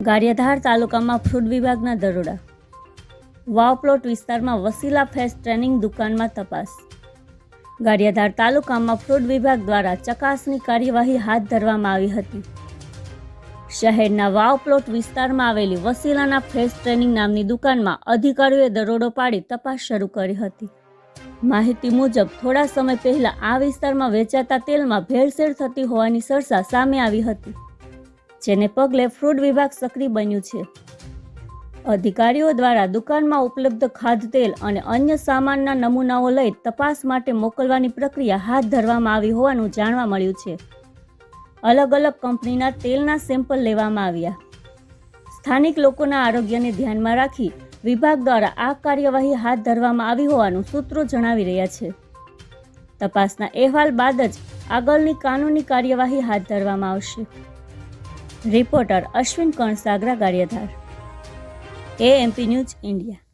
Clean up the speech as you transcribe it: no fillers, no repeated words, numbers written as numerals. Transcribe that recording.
ગારિયાધાર તાલુકામાં ફૂડ વિભાગના દરોડા. વાવ પ્લોટ વિસ્તારમાં વસીલા ફેસ ટ્રેનિંગ દુકાનમાં તપાસ. ગારિયાધાર તાલુકામાં ફૂડ વિભાગ દ્વારા ચકાસણી કાર્યવાહી હાથ ધરવામાં આવી હતી. શહેરના વાવ પ્લોટ વિસ્તારમાં આવેલી વસીલાના ફેસ ટ્રેનિંગ નામની દુકાનમાં અધિકારીઓએ દરોડો પાડી તપાસ શરૂ કરી હતી. માહિતી મુજબ થોડા સમય પહેલા આ વિસ્તારમાં વેચાતા તેલમાં ભેળસેળ થતી હોવાની ચર્ચા સામે આવી હતી, જેને પગલે ફૂડ વિભાગ સક્રિય બન્યું છે. અધિકારીઓ દ્વારા દુકાનમાં ઉપલબ્ધ ખાદ્યતેલ અને અન્ય સામાનના નમૂનાઓ લઈ તપાસ માટે મોકલવાની પ્રક્રિયા હાથ ધરવામાં આવી હોવાનું જાણવા મળ્યું છે. અલગ અલગ કંપનીના તેલના સેમ્પલ લેવામાં આવ્યા. સ્થાનિક લોકોના આરોગ્યને ધ્યાનમાં રાખી વિભાગ દ્વારા આ કાર્યવાહી હાથ ધરવામાં આવી હોવાનું સૂત્રો જણાવી રહ્યા છે. તપાસના અહેવાલ બાદ જ આગળની કાનૂની કાર્યવાહી હાથ ધરવામાં આવશે. Reporter Ashwin Kansagara, Gariadhar, AMP news, India.